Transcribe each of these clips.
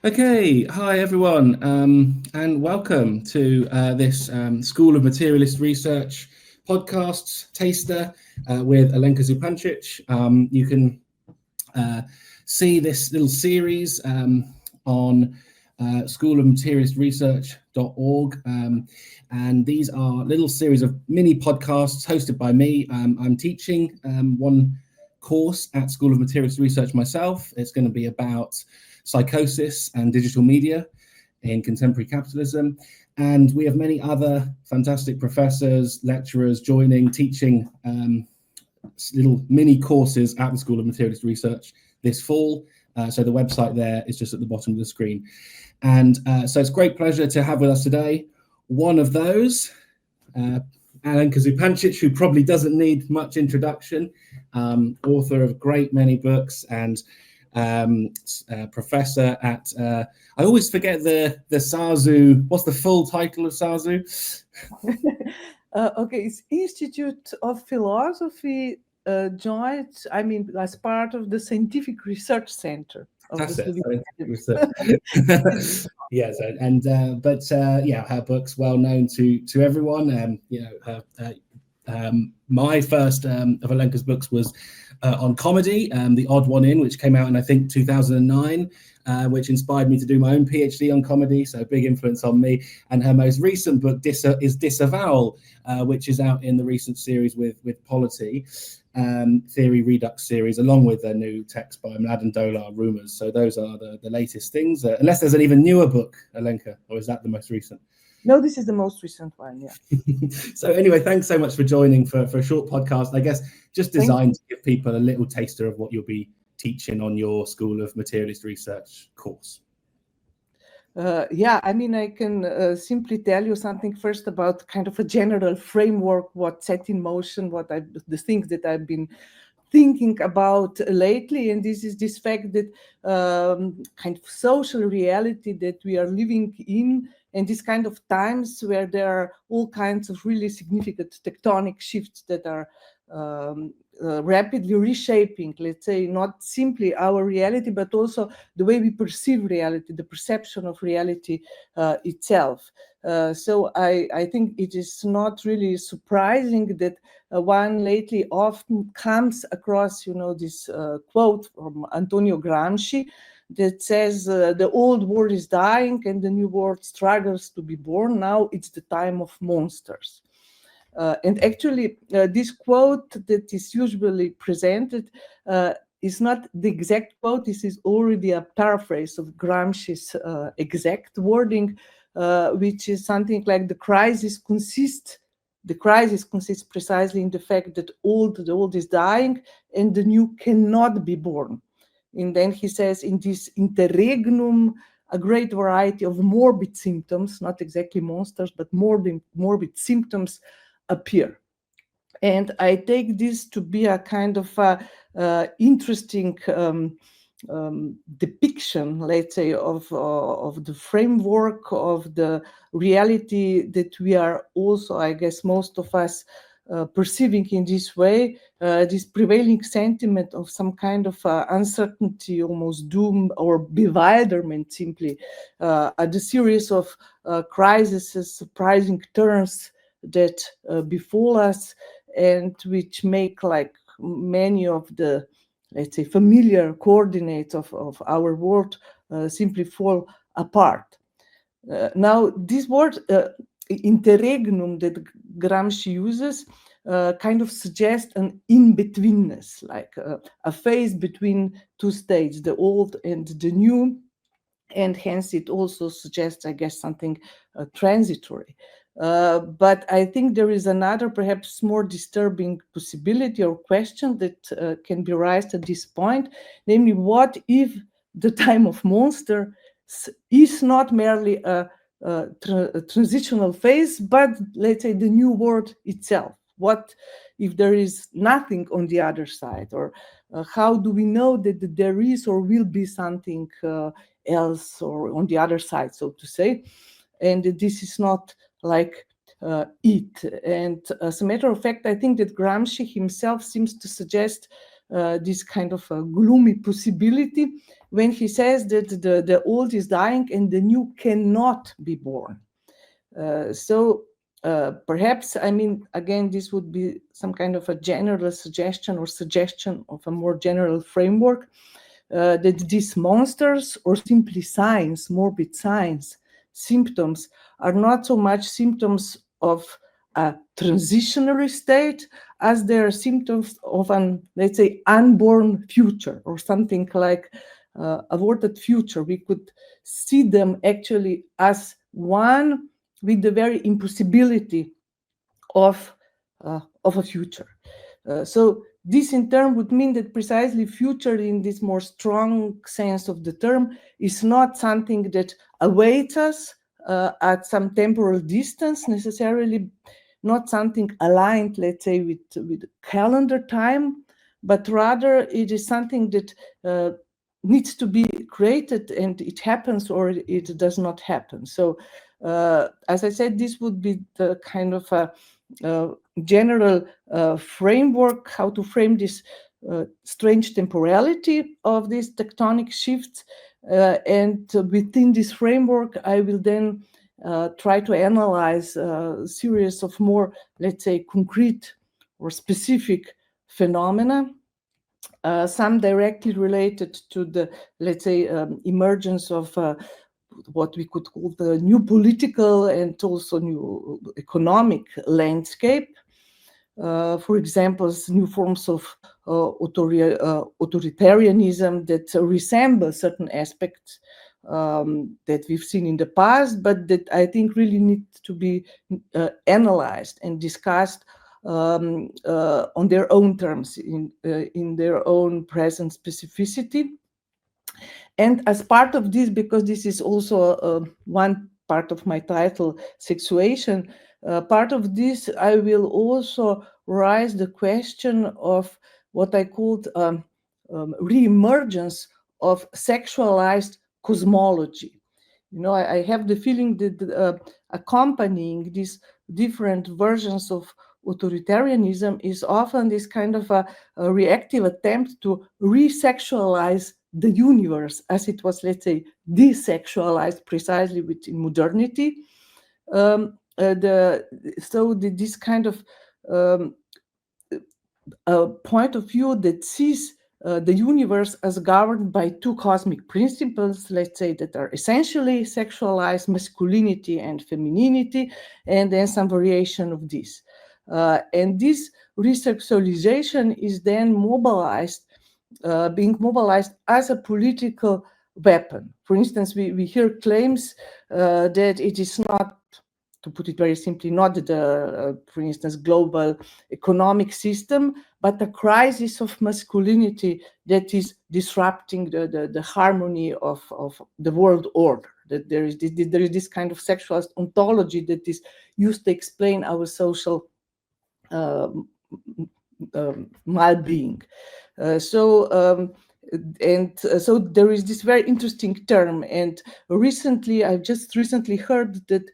Okay, hi everyone, and welcome to this School of Materialist Research podcasts taster with Alenka Zupančič. You can see this little series on schoolofmaterialistresearch.org, and these are little series of mini podcasts hosted by me. I'm teaching one course at School of Materialist Research myself. It's going to be about psychosis and digital media in contemporary capitalism. And we have many other fantastic professors, lecturers joining, teaching little mini courses at the School of Materialist Research this fall. So the website there is just at the bottom of the screen. And so it's a great pleasure to have with us today one of those, Alenka Zupančič, who probably doesn't need much introduction, author of a great many books and professor at I always forget the SAZU. What's the full title of SAZU? Okay, it's Institute of Philosophy, joined, as part of the Scientific Research Center of That's the Scientific Research. Yes, and her book's well known to everyone. My first of Alenka's books was on comedy, The Odd One In, which came out in, I think, 2009, which inspired me to do my own PhD on comedy, so a big influence on me. And her most recent book is Disavowal, which is out in the recent series with Polity, Theory Redux series, along with a new text by Mladen Dolar, Rumours. So those are the latest things, unless there's an even newer book, Alenka, or is that the most recent? No, this is the most recent one, yeah. So anyway, thanks so much for joining for a short podcast, I guess, just designed to give people a little taster of what you'll be teaching on your School of Materialist Research course. I can simply tell you something first about kind of a general framework, what set in motion, the things that I've been thinking about lately, and this is this fact that kind of social reality that we are living in, and these kind of times where there are all kinds of really significant tectonic shifts that are rapidly reshaping, let's say, not simply our reality, but also the way we perceive reality, the perception of reality itself. So I think it is not really surprising that one lately often comes across, this quote from Antonio Gramsci that says the old world is dying and the new world struggles to be born. Now it's the time of monsters. And actually, this quote that is usually presented is not the exact quote. This is already a paraphrase of Gramsci's exact wording, which is something like the crisis consists precisely in the fact that the old is dying and the new cannot be born. And then he says, in this interregnum, a great variety of morbid symptoms, not exactly monsters, but morbid symptoms appear. And I take this to be a kind of interesting depiction, let's say, of the framework of the reality that we are also, I guess, most of us perceiving in this way, this prevailing sentiment of some kind of uncertainty, almost doom or bewilderment, simply at the series of crises, surprising turns that befall us, and which make like many of the, let's say, familiar coordinates of our world simply fall apart. Now, this word interregnum that Gramsci uses kind of suggests an in-betweenness, like a phase between two states, the old and the new, and hence it also suggests, I guess, something transitory. But I think there is another, perhaps more disturbing possibility or question that can be raised at this point, namely, what if the time of monster is not merely a transitional phase, but let's say the new world itself? What if there is nothing on the other side? Or how do we know that there is or will be something else or on the other side, so to say? And this is not like it. And as a matter of fact, I think that Gramsci himself seems to suggest this kind of a gloomy possibility when he says that the old is dying and the new cannot be born. So perhaps, I mean, again, this would be some kind of a general suggestion or suggestion of a more general framework, that these monsters, or simply signs, morbid signs, symptoms, are not so much symptoms of a transitionary state as they are symptoms of an, let's say, unborn future, or something like averted future. We could see them actually as one with the very impossibility of a future. So this in turn would mean that precisely future, in this more strong sense of the term, is not something that awaits us at some temporal distance necessarily, not something aligned, let's say, with calendar time, but rather it is something that needs to be created, and it happens or it does not happen. So as I said, this would be the kind of a general framework, how to frame this strange temporality of these tectonic shifts. And within this framework, I will then try to analyze a series of more, let's say, concrete or specific phenomena, some directly related to the, let's say, emergence of what we could call the new political and also new economic landscape. For example, new forms of authoritarianism that resemble certain aspects that we've seen in the past, but that I think really need to be analyzed and discussed on their own terms, in their own present specificity. And as part of this, because this is also one part of my title, Sexuation, part of this, I will also raise the question of what I called re-emergence of sexualized cosmology. You know, I have the feeling that accompanying these different versions of authoritarianism is often this kind of a reactive attempt to re-sexualize the universe as it was, let's say, desexualized precisely within modernity. This kind of point of view that sees the universe as governed by two cosmic principles, let's say, that are essentially sexualized, masculinity and femininity, and then some variation of this. And this resexualization is then mobilized, being mobilized as a political weapon. For instance, we hear claims that it is not, to put it very simply, not the, for instance, global economic system, but a crisis of masculinity that is disrupting the harmony of the world order. That there is this kind of sexualized ontology that is used to explain our social well-being. So there is this very interesting term, and I've just recently heard that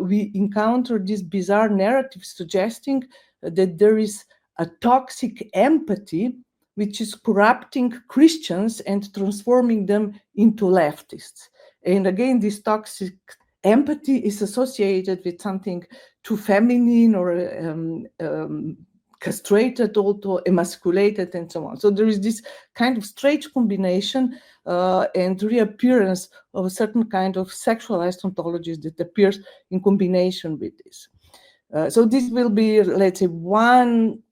we encountered this bizarre narrative suggesting that there is a toxic empathy which is corrupting Christians and transforming them into leftists. And again, this toxic empathy is associated with something too feminine or castrated, also emasculated, and so on. So there is this kind of strange combination and reappearance of a certain kind of sexualized ontologies that appears in combination with this. So this will be, let's say, one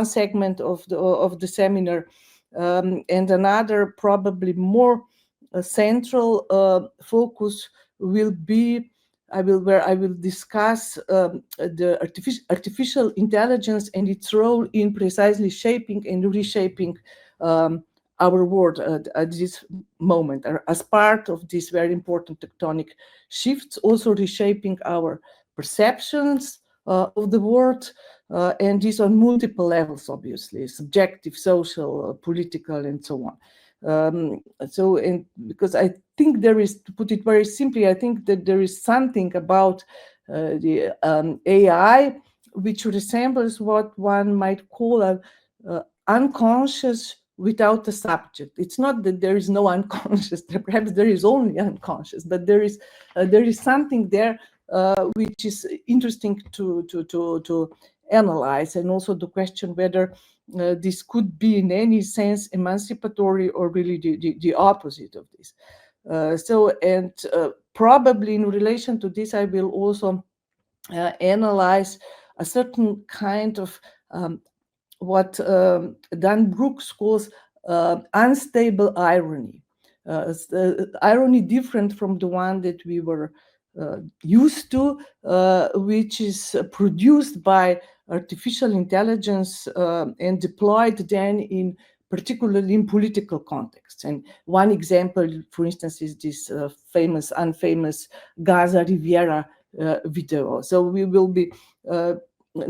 segment of the seminar, and another probably more central focus will be where I will discuss the artificial intelligence and its role in precisely shaping and reshaping our world at this moment, as part of these very important tectonic shifts, also reshaping our perceptions of the world, and this on multiple levels, obviously, subjective, social, political, and so on. Because I think there is, to put it very simply, I think that there is something about the AI which resembles what one might call unconscious without a subject. It's not that there is no unconscious. Perhaps there is only unconscious, but there is something there which is interesting to analyze, and also to question whether this could be in any sense emancipatory or really the opposite of this. Probably in relation to this, I will also analyze a certain kind of what Dan Brooks calls unstable irony. Irony different from the one that we were used to, which is produced by artificial intelligence and deployed then in particularly in political contexts. And one example, for instance, is this unfamous Gaza Riviera video. So we will be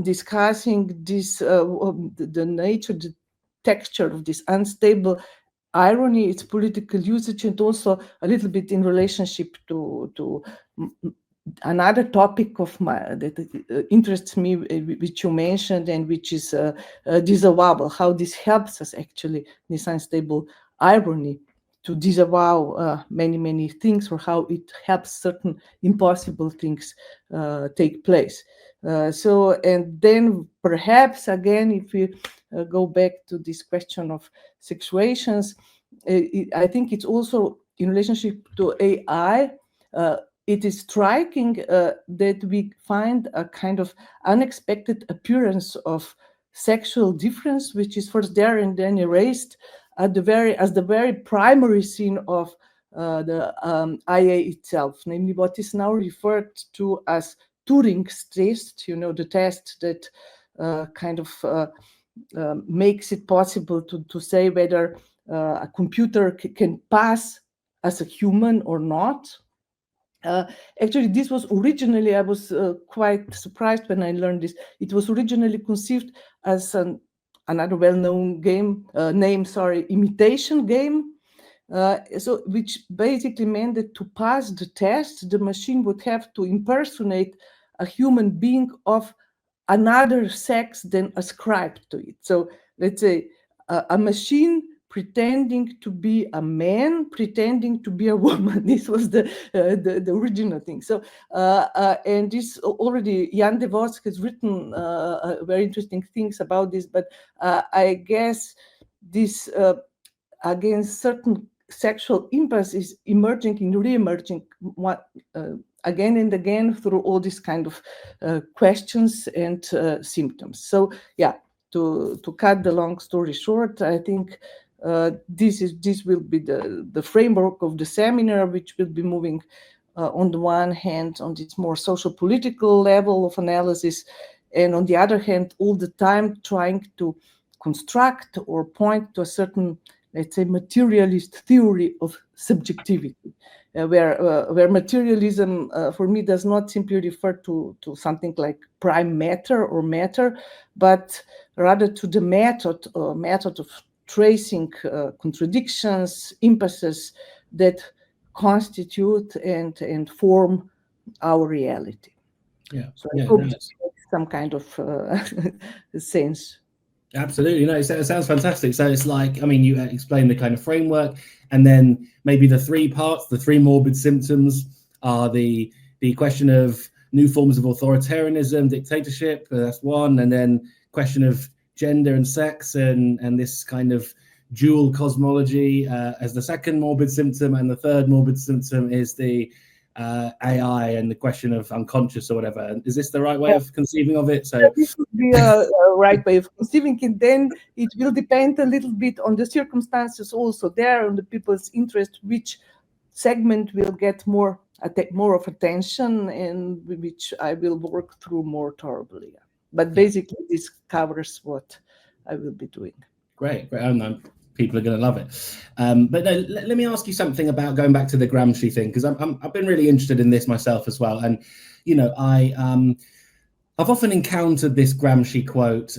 discussing this, the nature, the texture of this unstable irony, its political usage, and also a little bit in relationship to another topic of that interests me, which you mentioned, and which is disavowal, how this helps us actually, this unstable irony, to disavow many things, or how it helps certain impossible things take place. And then perhaps again, if we go back to this question of sexuations, I think it's also in relationship to AI. It is striking that we find a kind of unexpected appearance of sexual difference, which is first there and then erased as the very primary scene of the IA itself, namely what is now referred to as Turing's test, the test that kind of makes it possible to say whether a computer can pass as a human or not. Actually, this was originally, I was quite surprised when I learned this. It was originally conceived as another well-known game, imitation game. Which basically meant that to pass the test, the machine would have to impersonate a human being of another sex than ascribed to it. So let's say a machine pretending to be a man, pretending to be a woman. This was the original thing. So and this already Jan de Vos has written very interesting things about this. But I guess this against certain sexual impulse is emerging and re-emerging again and again through all these kind of questions and symptoms. So yeah, to cut the long story short, I think this will be the framework of the seminar, which will be moving on the one hand on this more social political level of analysis, and on the other hand all the time trying to construct or point to a certain, let's say, materialist theory of subjectivity, where materialism for me does not simply refer to something like prime matter or matter, but rather to the method of tracing contradictions, impasses that constitute and form our reality. Yeah. So I hope this makes some kind of sense. Absolutely. No, it sounds fantastic. So it's like, I mean, you explain the kind of framework, and then maybe the three parts, the three morbid symptoms are the question of new forms of authoritarianism, dictatorship, that's one, and then question of gender and sex and this kind of dual cosmology as the second morbid symptom, and the third morbid symptom is the AI and the question of unconscious or whatever. Is this the right way of conceiving of it? So this would be a right way of conceiving it. Then it will depend a little bit on the circumstances also there, on the people's interest, which segment will get more of attention, and which I will work through more thoroughly. But basically, this covers what I will be doing. Great. People are going to love it. But no, let me ask you something about going back to the Gramsci thing, because I've been really interested in this myself as well. And, I've often encountered this Gramsci quote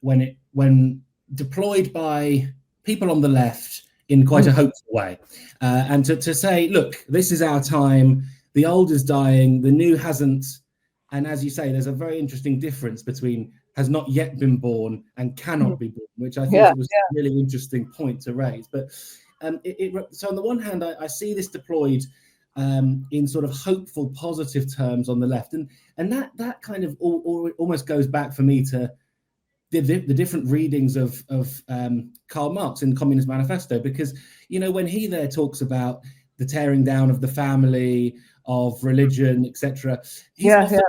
when deployed by people on the left in quite a hopeful way. And to say, look, this is our time. The old is dying. The new hasn't. And as you say, there's a very interesting difference between has not yet been born and cannot be born, which I thought was a really interesting point to raise. But so on the one hand, I see this deployed in sort of hopeful, positive terms on the left, and that kind of almost goes back for me to the different readings of Karl Marx in the Communist Manifesto, because when he there talks about the tearing down of the family, of religion, etc., he's often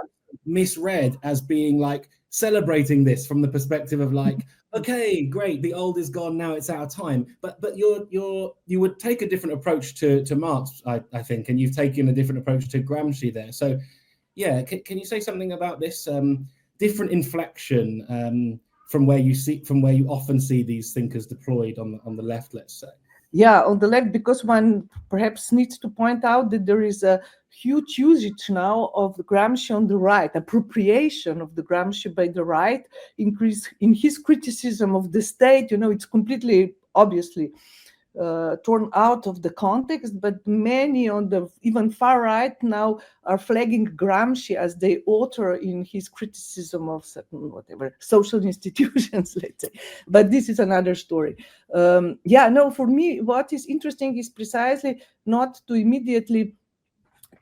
misread as being like celebrating this from the perspective of like, okay, great, the old is gone, now it's our time. But you would take a different approach to Marx, I think, and you've taken a different approach to Gramsci there. So, yeah, can you say something about this different inflection from where you often see these thinkers deployed on the left, let's say? Yeah, on the left, because one perhaps needs to point out that there is a huge usage now of the Gramsci on the right, appropriation of the Gramsci by the right, increase in his criticism of the state. It's completely, obviously, torn out of the context, but many on the even far right now are flagging Gramsci as the author in his criticism of certain social institutions, let's say. But this is another story. For me, what is interesting is precisely not to immediately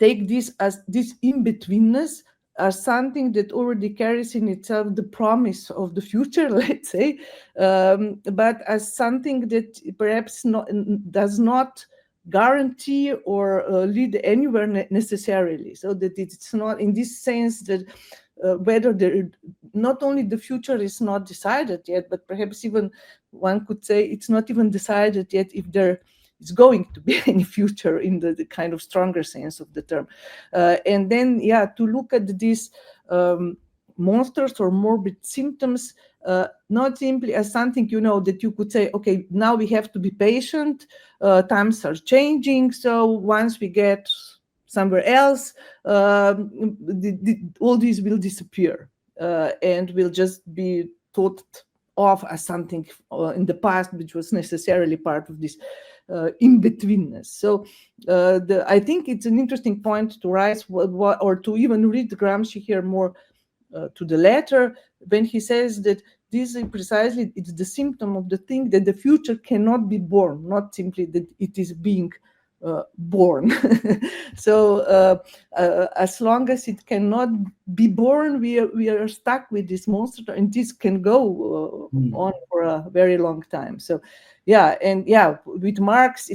take this as this in-betweenness as something that already carries in itself the promise of the future, let's say, but as something that perhaps does not guarantee or lead anywhere necessarily. So that it's not in this sense that whether not only the future is not decided yet, but perhaps even one could say it's not even decided yet if there is going to be any future in the kind of stronger sense of the term. And then, to look at these monsters or morbid symptoms, not simply as something, that you could say, okay, now we have to be patient, times are changing, so once we get somewhere else, all these will disappear and will just be thought of as something in the past, which was necessarily part of this in-betweenness. So I think it's an interesting point to raise, or to even read Gramsci here more to the letter, when he says that this is precisely, it's the symptom of the thing that the future cannot be born, not simply that it is being born. So as long as it cannot be born, we are stuck with this monster, and this can go on for a very long time. So with Marx,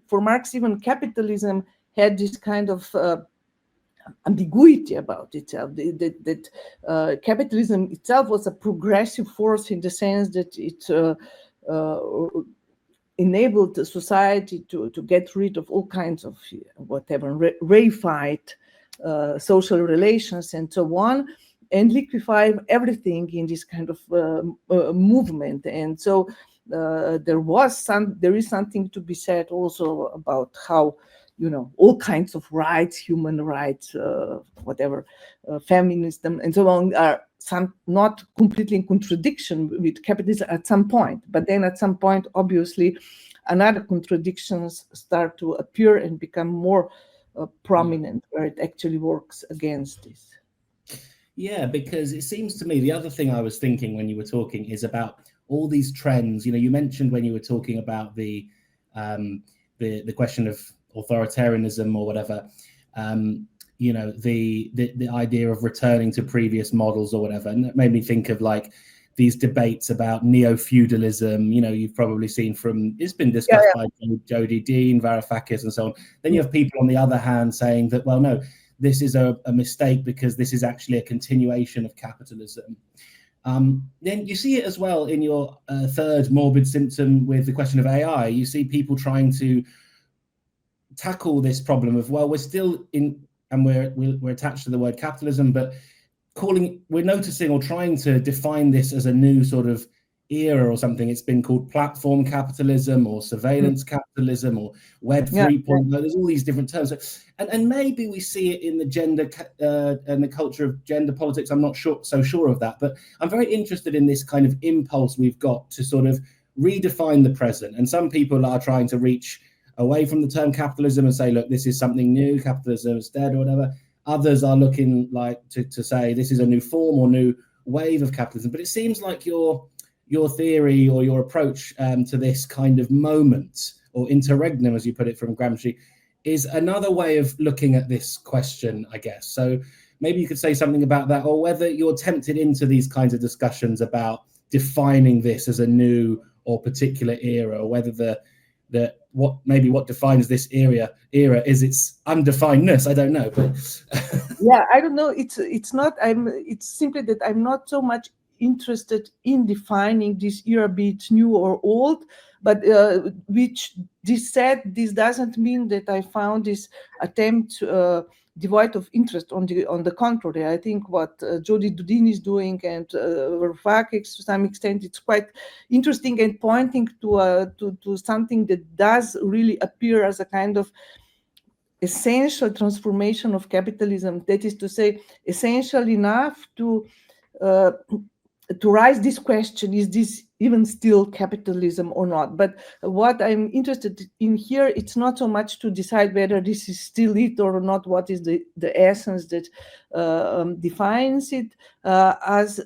for Marx, even capitalism had this kind of ambiguity about itself, that capitalism itself was a progressive force in the sense that it enabled the society to get rid of all kinds of reified social relations and so on, and liquefy everything in this kind of movement. And so there is something to be said also about how all kinds of rights, human rights, feminism and so on, are not completely in contradiction with capitalism at some point. But then at some point, obviously, another contradictions start to appear and become more prominent, where it actually works against this. Yeah, because it seems to me, the other thing I was thinking when you were talking is about all these trends. You mentioned when you were talking about the question of authoritarianism or whatever, the idea of returning to previous models or whatever, and that made me think of like these debates about neo-feudalism. You've probably seen it's been discussed by Jody Dean, Varoufakis, and so on. Then you have people on the other hand saying that, well, no, this is a mistake because this is actually a continuation of capitalism. Then you see it as well in your third morbid symptom with the question of AI. You see people trying to tackle this problem of, well, we're still in, and we're attached to the word capitalism, but we're noticing or trying to define this as a new sort of era or something. It's been called platform capitalism or surveillance capitalism or Web 3.0. There's all these different terms, and maybe we see it in the gender and the culture of gender politics. I'm not so sure of that, but I'm very interested in this kind of impulse we've got to sort of redefine the present. And some people are trying to reach away from the term capitalism and say, look, this is something new, capitalism is dead or whatever. Others are looking like to say this is a new form or new wave of capitalism, but it seems like your theory or your approach to this kind of moment, or interregnum, as you put it from Gramsci, is another way of looking at this question, I guess. So maybe you could say something about that, or whether you're tempted into these kinds of discussions about defining this as a new or particular era, or whether what defines this era is its undefinedness. I don't know, but yeah, I don't know. It's simply that I'm not so much interested in defining this era, be it new or old. But which this said, this doesn't mean that I found this attempt devoid of interest. On the contrary, I think what Jody Dudin is doing and Varoufakis, to some extent, it's quite interesting and pointing to something that does really appear as a kind of essential transformation of capitalism. That is to say, essential enough to raise this question: is this even still capitalism or not? But what I'm interested in here, it's not so much to decide whether this is still it or not, what is the essence that defines it, as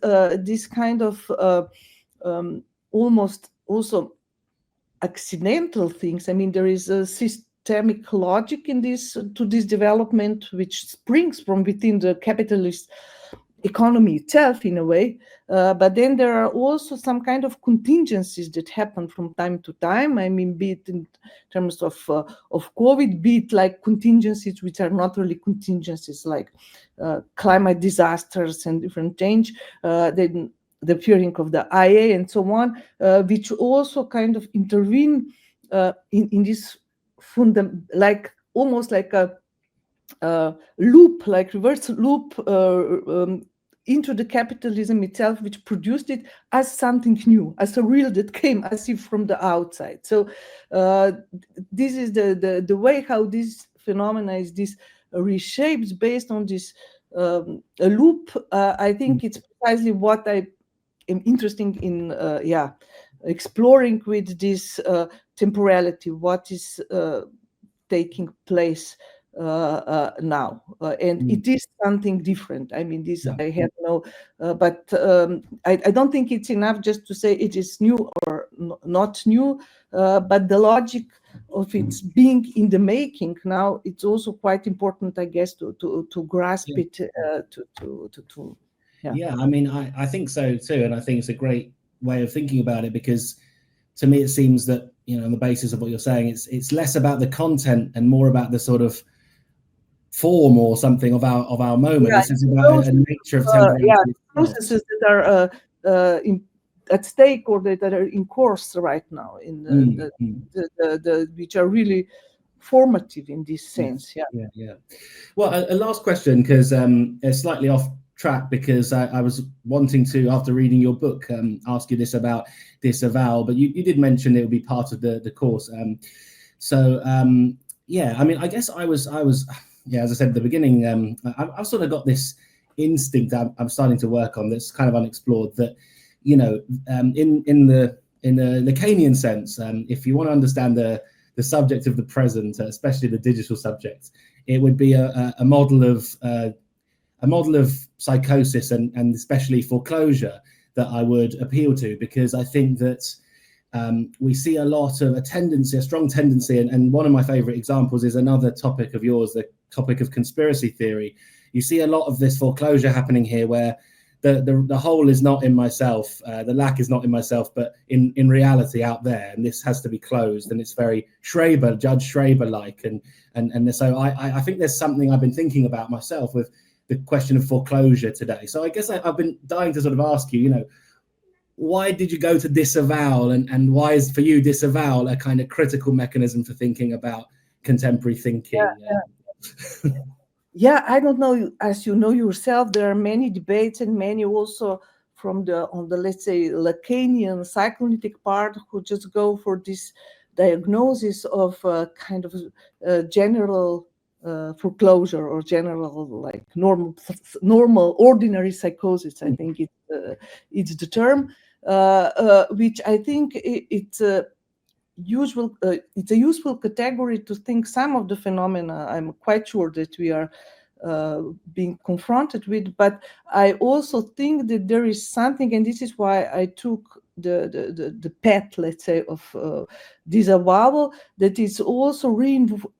this kind of almost also accidental things. I mean, there is a systemic logic in this development, which springs from within the capitalist economy itself in a way, but then there are also some kind of contingencies that happen from time to time. I mean, be it in terms of COVID, be it like contingencies which are not really contingencies, like climate disasters and different change, then the appearing of the IA and so on, which also kind of intervene in this almost like a loop, like reverse loop, into the capitalism itself, which produced it as something new, as a real that came as if from the outside. So this is the way how this phenomena is this reshaped based on this a loop. I think it's precisely what I am interested in exploring with this temporality, what is taking place now, and it is something different. I mean, this I have no, but I don't think it's enough just to say it is new or not new, but the logic of its being in the making now, it's also quite important, I guess, to grasp it. Yeah, I mean, I think so too, and I think it's a great way of thinking about it, because to me it seems that, you know, on the basis of what you're saying, it's less about the content and more about the sort of form or something of our moment. This is about a nature of temporality. Processes that are at stake or that are in course right now, in the which are really formative in this sense. Yeah. Well, a last question, because it's slightly off track, because I was wanting to, after reading your book, ask you this about Disavowal, but you did mention it would be part of the course. Yeah, I mean, I guess I was as I said at the beginning, I've sort of got this instinct I'm starting to work on that's kind of unexplored, that, you know, in the Lacanian sense, if you want to understand the subject of the present, especially the digital subject, it would be a model of psychosis and especially foreclosure that I would appeal to, because I think that we see a lot of a strong tendency, and one of my favorite examples is another topic of yours, the topic of conspiracy theory. You see a lot of this foreclosure happening here, where the whole is not in myself, the lack is not in myself, but in reality out there, and this has to be closed, and it's very Judge Schraber-like, and so I think there's something I've been thinking about myself with the question of foreclosure today. So I guess I've been dying to sort of ask you, you know, why did you go to Disavowal, and why is for you Disavowal a kind of critical mechanism for thinking about contemporary thinking? Yeah, I don't know, as you know yourself, there are many debates, and many also on the let's say Lacanian psychoanalytic part, who just go for this diagnosis of kind of general foreclosure, or general, like normal ordinary psychosis. I think it's the term, which I think it's a useful category to think some of the phenomena. I'm quite sure that we are being confronted with. But I also think that there is something, and this is why I took the path, let's say, of Disavowal, that is also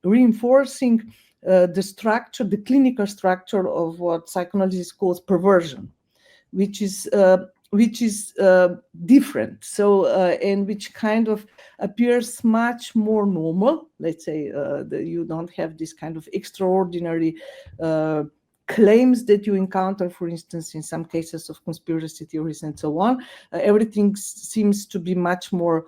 reinforcing the structure, the clinical structure of what psychoanalysis calls perversion, which is different. So and which kind of appears much more normal. Let's say you don't have this kind of extraordinary claims that you encounter, for instance, in some cases of conspiracy theories and so on. Everything seems to be much more,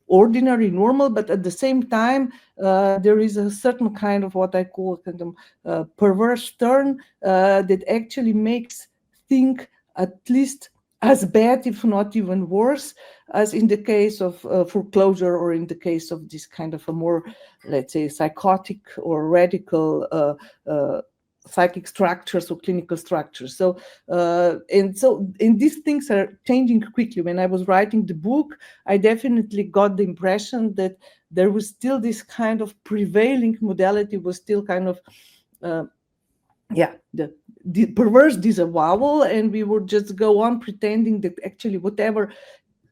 ordinary, normal, but at the same time, there is a certain kind of what I call kind of perverse turn that actually makes think at least as bad, if not even worse, as in the case of foreclosure, or in the case of this kind of a more, let's say, psychotic or radical psychic structures or clinical structures. So and these things are changing quickly. When I was writing the book, I definitely got the impression that there was still this kind of prevailing modality was still kind of the perverse disavowal, and we would just go on pretending that actually whatever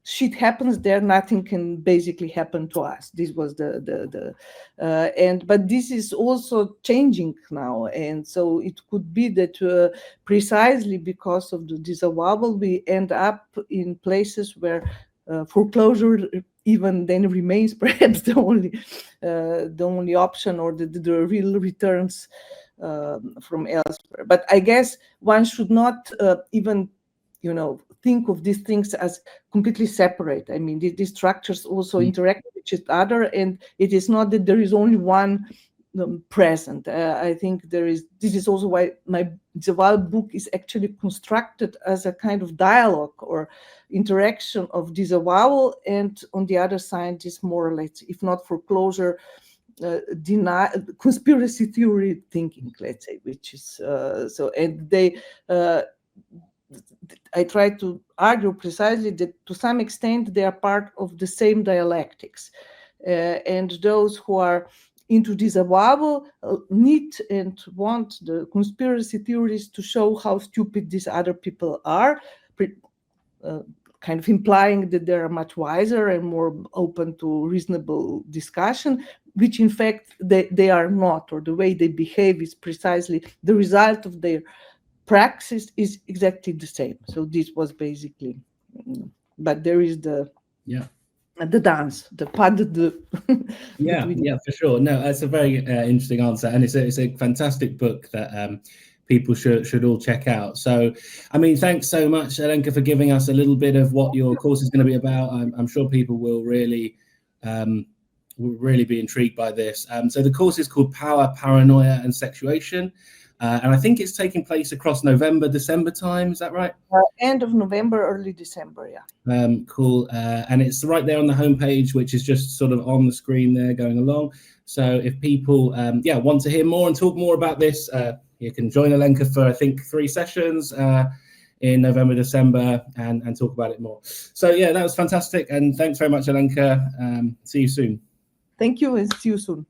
shit happens there, nothing can basically happen to us. This was but this is also changing now, and so it could be that precisely because of the disavowal, we end up in places where foreclosure even then remains perhaps the only option, or the real returns from elsewhere. But I guess one should not even think of these things as completely separate. I mean, these structures also interact with each other, and it is not that there is only one present. I think this is also why my Disavowal book is actually constructed as a kind of dialogue or interaction of disavowal, and on the other side is more or less, if not foreclosure, conspiracy theory thinking, let's say, which is and they I try to argue precisely that to some extent they are part of the same dialectics, and those who are into disavowal need and want the conspiracy theories to show how stupid these other people are, kind of implying that they are much wiser and more open to reasonable discussion, which in fact they are not, or the way they behave is precisely the result of their praxis is exactly the same. So this was basically, but there is the dance, the pas de deux. Yeah, for sure. No, that's a very interesting answer, and it's a fantastic book that people should all check out. So, I mean, thanks so much, Alenka, for giving us a little bit of what your course is going to be about. I'm sure people will really be intrigued by this. So the course is called Power, Paranoia, and Sexuation. And I think it's taking place across November, December time. Is that right? End of November, early December, yeah. Cool. And it's right there on the homepage, which is just sort of on the screen there going along. So if people want to hear more and talk more about this, you can join Alenka for, I think, 3 sessions in November, December, and talk about it more. So yeah, that was fantastic. And thanks very much, Alenka. See you soon. Thank you, and see you soon.